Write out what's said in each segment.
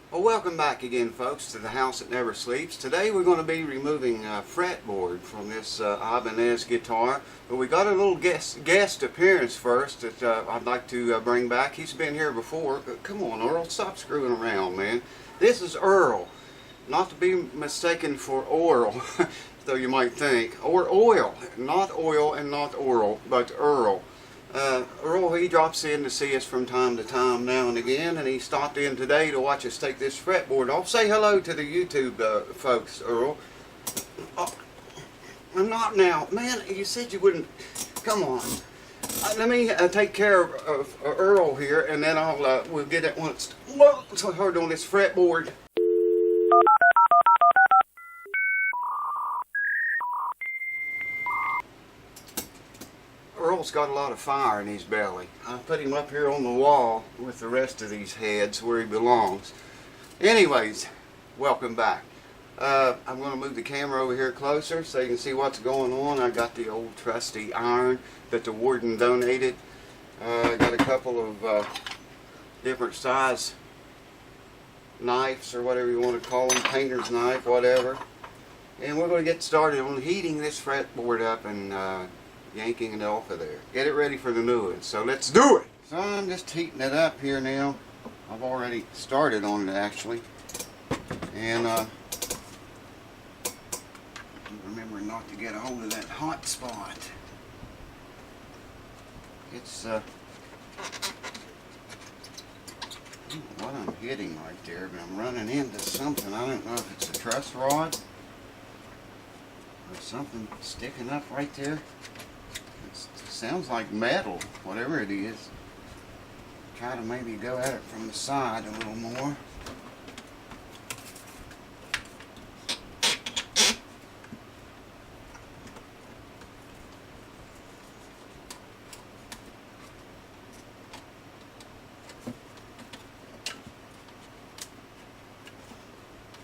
Well, welcome back again, folks, to the house that never sleeps. Today we're going to be removing fretboard from this Ibanez guitar, but we got a little guest appearance first that I'd like to bring back. He's been here before. Come on, Earl, stop screwing around, man. This is Earl, not to be mistaken for oral, though you might think, or oil, not oil and not oral, but Earl. Earl, he drops in to see us from time to time now and again, and he stopped in today to watch us take this fretboard off. Say hello to the YouTube folks, Earl. Oh, I'm not now. Man, you said you wouldn't. Come on. Let me take care of Earl here, and then we'll get it once. Whoa, so hard on this fretboard. Earl's got a lot of fire in his belly. I put him up here on the wall with the rest of these heads where he belongs. Anyways, welcome back. I'm going to move the camera over here closer so you can see what's going on. I got the old trusty iron that the warden donated. I got a couple of different size knives, or whatever you want to call them, painter's knife, whatever. And we're going to get started on heating this fretboard up and yanking it off of there. Get it ready for the new one. So let's do it! So I'm just heating it up here now. I've already started on it actually. And remember not to get a hold of that hot spot. It's I don't know what I'm hitting right there, but I'm running into something. I don't know if it's a truss rod or something sticking up right there. It sounds like metal, whatever it is. Try to maybe go at it from the side a little more.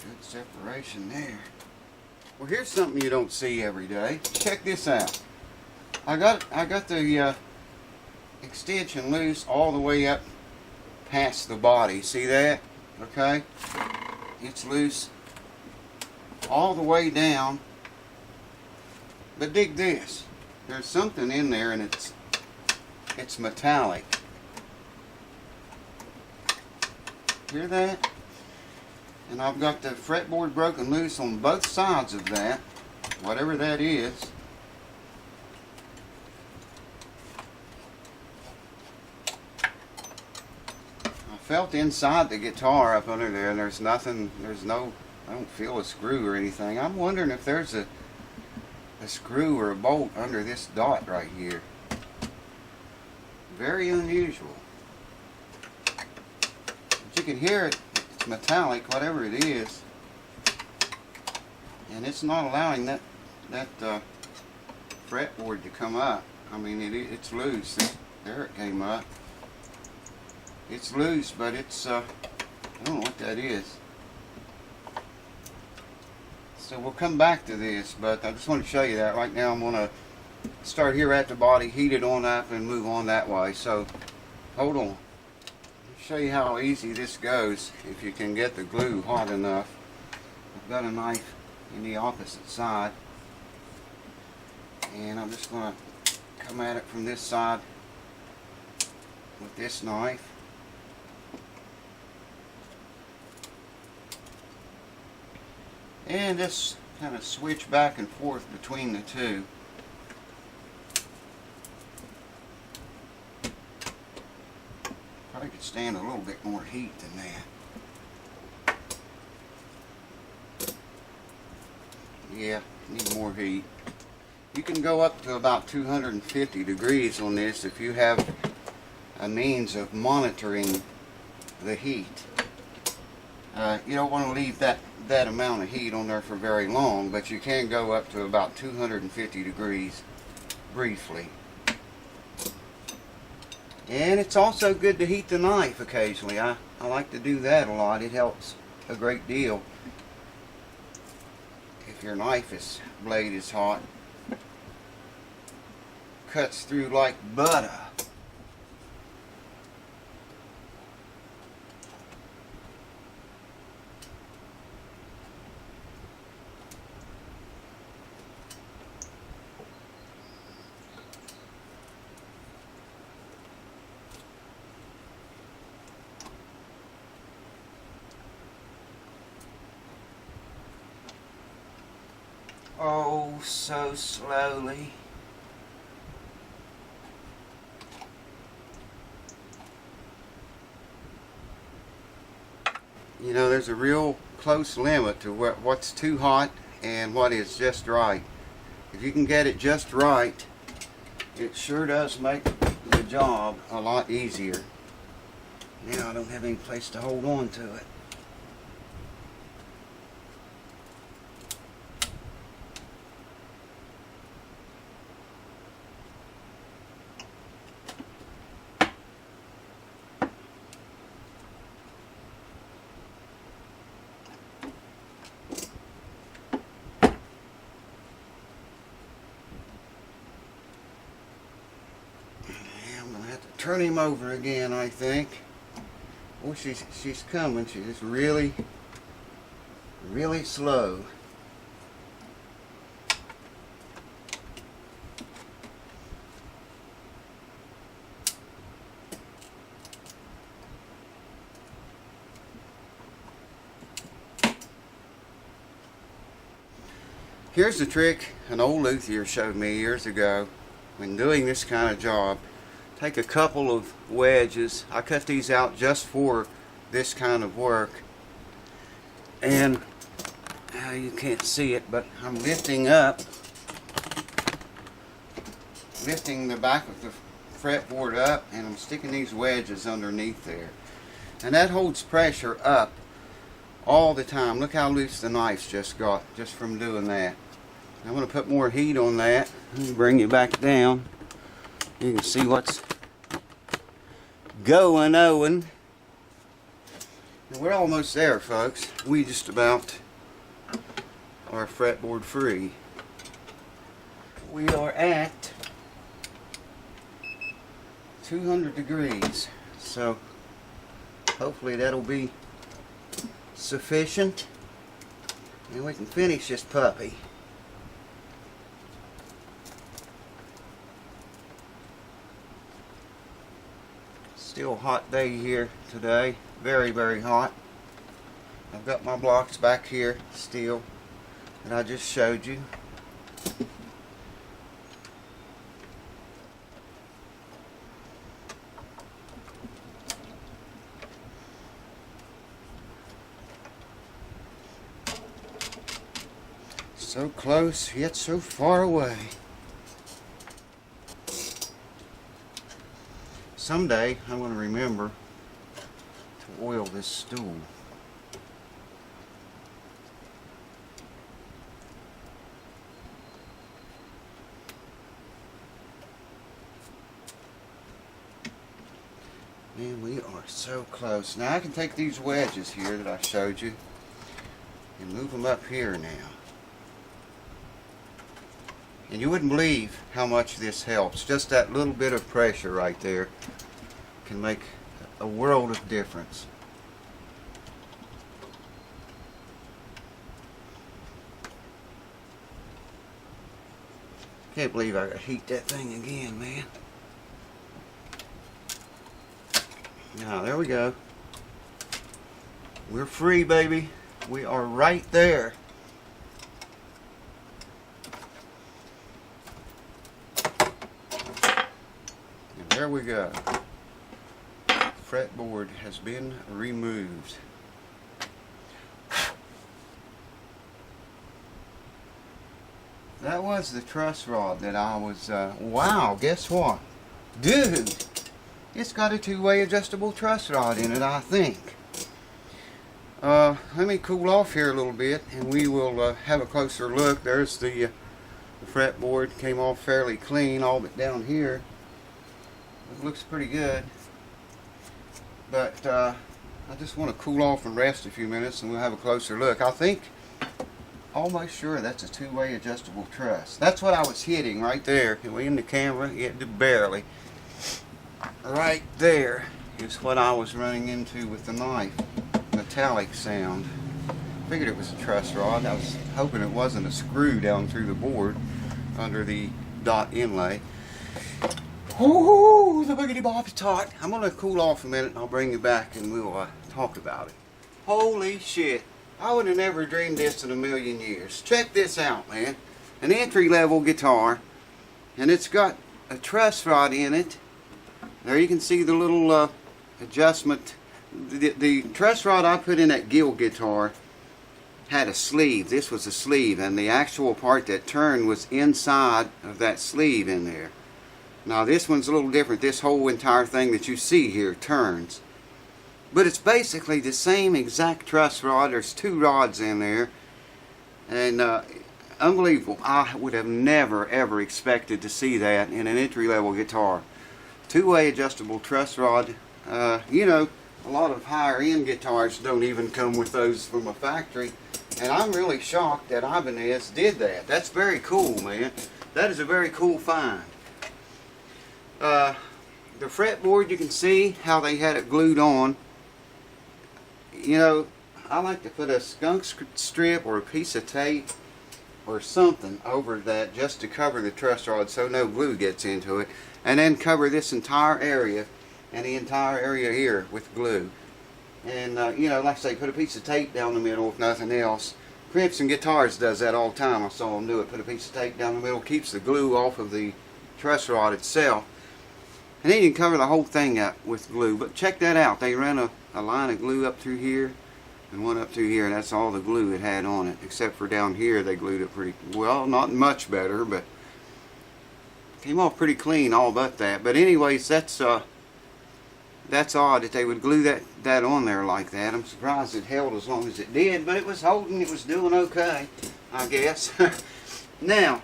Good separation there. Well, here's something you don't see every day. Check this out. I got the extension loose all the way up past the body. See that? Okay? It's loose all the way down. But dig this. There's something in there, and it's metallic. Hear that? And I've got the fretboard broken loose on both sides of that, whatever that is. Felt inside the guitar up under there, and there's nothing, I don't feel a screw or anything. I'm wondering if there's a screw or a bolt under this dot right here. Very unusual. But you can hear it, it's metallic, whatever it is, and it's not allowing that fretboard to come up. I mean, it's loose. There it came up. It's loose, but it's, I don't know what that is. So we'll come back to this, but I just want to show you that. Right now I'm going to start here at the body, heat it on up, and move on that way. So, hold on. I'll show you how easy this goes if you can get the glue hot enough. I've got a knife in the opposite side, and I'm just going to come at it from this side with this knife. And just kind of switch back and forth between the two. Probably could stand a little bit more heat than that. Yeah, need more heat. You can go up to about 250 degrees on this if you have a means of monitoring the heat. You don't want to leave that amount of heat on there for very long, but you can go up to about 250 degrees briefly. And it's also good to heat the knife occasionally. I like to do that a lot. It helps a great deal if your blade is hot. Cuts through like butter. oh so slowly. You know, there's a real close limit to what's too hot and what is just right. If you can get it just right, it sure does make the job a lot easier. Now I don't have any place to hold on to it. Turn him over again, I think. Oh, she's coming. She's just really slow. Here's the trick an old luthier showed me years ago when doing this kind of job. Take a couple of wedges. I cut these out just for this kind of work, and you can't see it, but I'm lifting the back of the fretboard up, and I'm sticking these wedges underneath there, and that holds pressure up all the time. Look how loose the knife's just got just from doing that. I'm going to put more heat on that and bring it back down. You can see what's going on. And we're almost there, folks. We just about are fretboard free. We are at 200 degrees, so hopefully that'll be sufficient and we can finish this puppy. Still a hot day here today, very hot. I've got my blocks back here still that I just showed you. So close yet so far away. Someday I'm going to remember to oil this stool. Man, we are so close. Now I can take these wedges here that I showed you and move them up here now. And you wouldn't believe how much this helps. Just that little bit of pressure right there can make a world of difference. Can't believe I gotta heat that thing again, man. Now, there we go. We're free, baby. We are right there. There we go. Fretboard has been removed. That was the truss rod that I was, wow, guess what? Dude, it's got a two-way adjustable truss rod in it, I think. Let me cool off here a little bit and we will have a closer look. There's the fretboard, came off fairly clean, all but down here. It looks pretty good, but I just want to cool off and rest a few minutes and we'll have a closer look. I think, almost sure that's a two-way adjustable truss. That's what I was hitting right there. In the camera, it barely. Right there is what I was running into with the knife. Metallic sound. Figured it was a truss rod. I was hoping it wasn't a screw down through the board under the dot inlay. Ooh, the biggity bob is hot. I'm going to cool off a minute and I'll bring you back and we'll talk about it. Holy shit. I would have never dreamed this in a million years. Check this out, man. An entry-level guitar, and it's got a truss rod in it. There you can see the little adjustment. The truss rod I put in that Gill guitar had a sleeve. This was a sleeve, and the actual part that turned was inside of that sleeve in there. Now this one's a little different. This whole entire thing that you see here turns. But it's basically the same exact truss rod. There's two rods in there. And unbelievable. I would have never ever expected to see that in an entry-level guitar. Two-way adjustable truss rod. You know, a lot of higher-end guitars don't even come with those from a factory. And I'm really shocked that Ibanez did that. That's very cool, man. That is a very cool find. The fretboard, you can see how they had it glued on. You know, I like to put a skunk strip or a piece of tape or something over that just to cover the truss rod so no glue gets into it. And then cover this entire area and the entire area here with glue. And you know, like I say, put a piece of tape down the middle if nothing else. Crimson Guitars does that all the time. I saw them do it. Put a piece of tape down the middle, keeps the glue off of the truss rod itself. And then you can cover the whole thing up with glue. But check that out. They ran a line of glue up through here and one up through here, and that's all the glue it had on it. Except for down here, they glued it pretty well. Not much better, but came off pretty clean, all but that. But anyways, that's odd that they would glue that on there like that. I'm surprised it held as long as it did, but it was holding. It was doing okay, I guess. Now,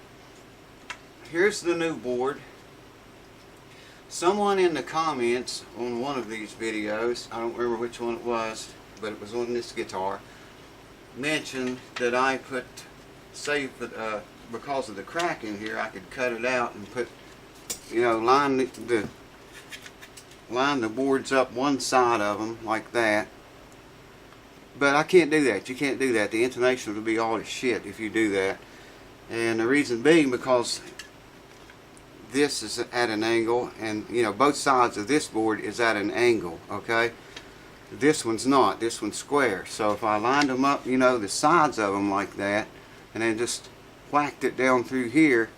here's the new board. Someone in the comments on one of these videos, I don't remember which one it was, but it was on this guitar, mentioned that I put, say, because of the crack in here, I could cut it out and put, you know, line the boards up one side of them like that. But I can't do that. You can't do that. The intonation will be all the shit if you do that. And the reason being because this is at an angle, and you know, both sides of this board is at an angle, okay? This one's not. This one's square. So if I lined them up, you know, the sides of them like that, and then just whacked it down through here,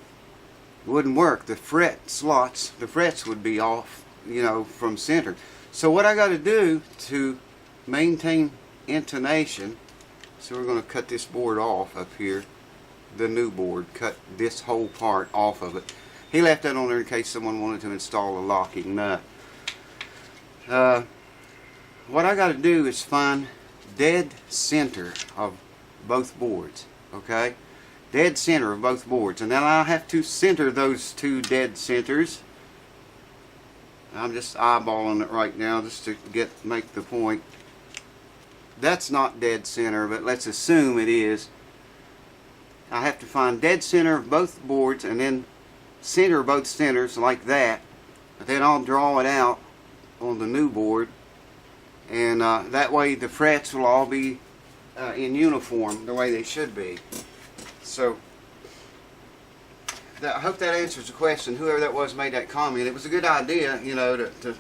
it wouldn't work. The fret slots, the frets would be off, you know, from center. So what I got to do to maintain intonation, so we're going to cut this board off up here, the new board, cut this whole part off of it. He left that on there in case someone wanted to install a locking nut. What I got to do is find dead center of both boards, okay? Dead center of both boards, and then I'll have to center those two dead centers. I'm just eyeballing it right now just to make the point. That's not dead center, but let's assume it is. I have to find dead center of both boards and then center both centers like that. But then I'll draw it out on the new board, and that way the frets will all be in uniform the way they should be. So I hope that answers the question. Whoever that was made that comment. It was a good idea, you know, to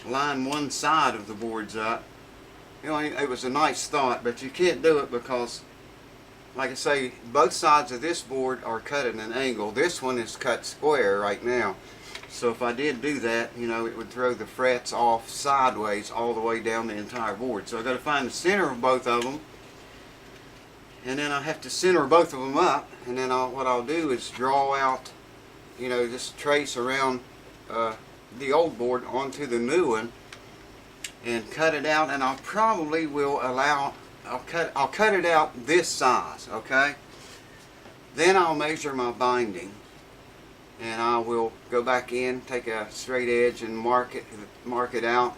line one side of the boards up. You know, it was a nice thought, but you can't do it because, like I say, both sides of this board are cut at an angle. This one is cut square right now. So if I did do that, you know, it would throw the frets off sideways all the way down the entire board. So I've got to find the center of both of them. And then I have to center both of them up. And then what I'll do is draw out, you know, just trace around the old board onto the new one and cut it out. And I'll probably will allow, I'll cut it out this size, okay? Then I'll measure my binding, and I will go back in, take a straight edge and mark it out,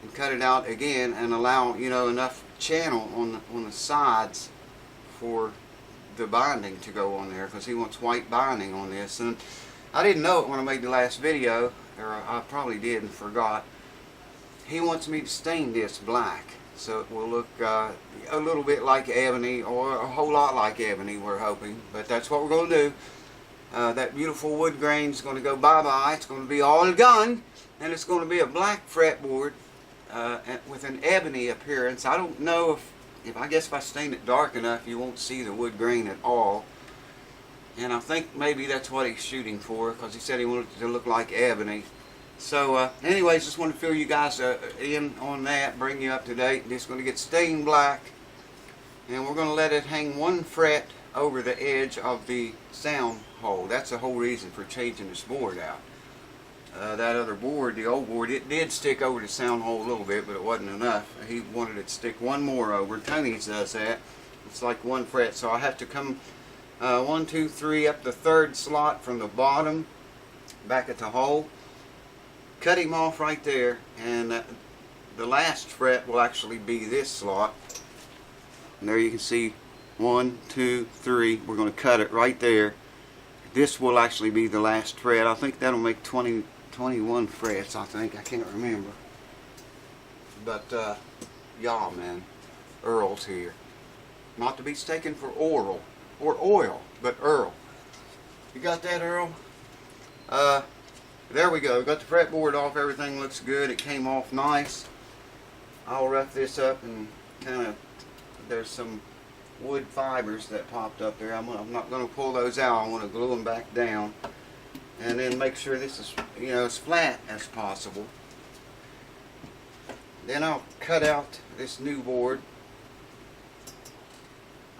and cut it out again, and allow, you know, enough channel on the sides for the binding to go on there, because he wants white binding on this. And I didn't know it when I made the last video, or I probably did and forgot. He wants me to stain this black, so it will look a little bit like ebony, or a whole lot like ebony, we're hoping. But that's what we're going to do. That beautiful wood grain is going to go bye-bye. It's going to be all gone, and it's going to be a black fretboard with an ebony appearance. I don't know if I guess if I stain it dark enough, you won't see the wood grain at all. And I think maybe that's what he's shooting for, because he said he wanted it to look like ebony. So anyways, just want to fill you guys in on that, bring you up to date. It's going to get stained black, and we're going to let it hang 1 fret over the edge of the sound hole. That's the whole reason for changing this board out. That other board, the old board, it did stick over the sound hole a little bit, but it wasn't enough. He wanted it to stick 1 more over. Tony's does that. It's like 1 fret, so I have to come 1, 2, 3 up the 3rd slot from the bottom back at the hole. Cut him off right there, and the last fret will actually be this slot. And there you can see 1, 2, 3. We're going to cut it right there. This will actually be the last fret. I think that'll make 21 frets, I think. I can't remember. But, y'all, man, Earl's here. Not to be mistaken for oral or oil, but Earl. You got that, Earl? There we go. We got the fretboard off. Everything looks good. It came off nice. I'll rough this up and kind of, there's some wood fibers that popped up there. I'm not going to pull those out. I want to glue them back down, and then make sure this is, you know, as flat as possible. Then I'll cut out this new board.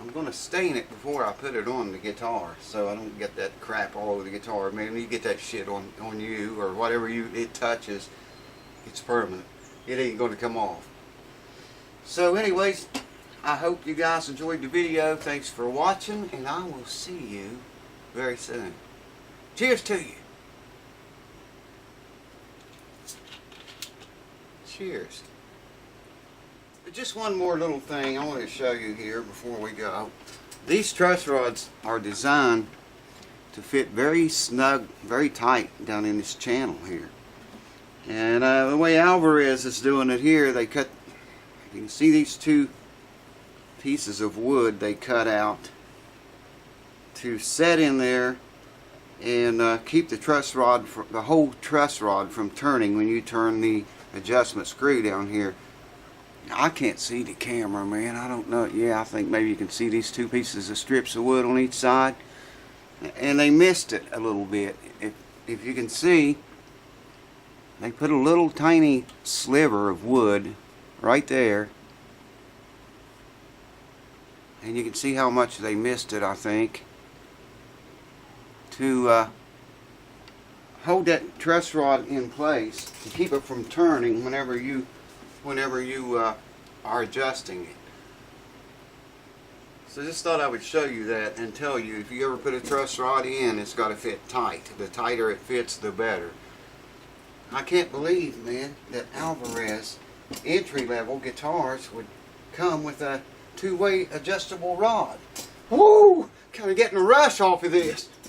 I'm going to stain it before I put it on the guitar, so I don't get that crap all over the guitar. Man, you get that shit on you, or whatever it touches, it's permanent. It ain't going to come off. So anyways, I hope you guys enjoyed the video. Thanks for watching, and I will see you very soon. Cheers to you. Cheers. Just one more little thing I want to show you here before we go. These truss rods are designed to fit very snug, very tight down in this channel here. And the way Alvarez is doing it here, they cut, you can see these 2 pieces of wood they cut out to set in there and keep the truss rod, the whole truss rod from turning when you turn the adjustment screw down here. I can't see the camera, man. I don't know. Yeah, I think maybe you can see these 2 pieces of strips of wood on each side, and they missed it a little bit. If you can see, they put a little tiny sliver of wood right there, and you can see how much they missed it, I think, to hold that truss rod in place to keep it from turning whenever you are adjusting it. So just thought I would show you that and tell you, if you ever put a truss rod in, it's got to fit tight. The tighter it fits, the better. I can't believe, man, that Alvarez entry-level guitars would come with a 2-way adjustable rod. Woo! Kind of getting a rush off of this.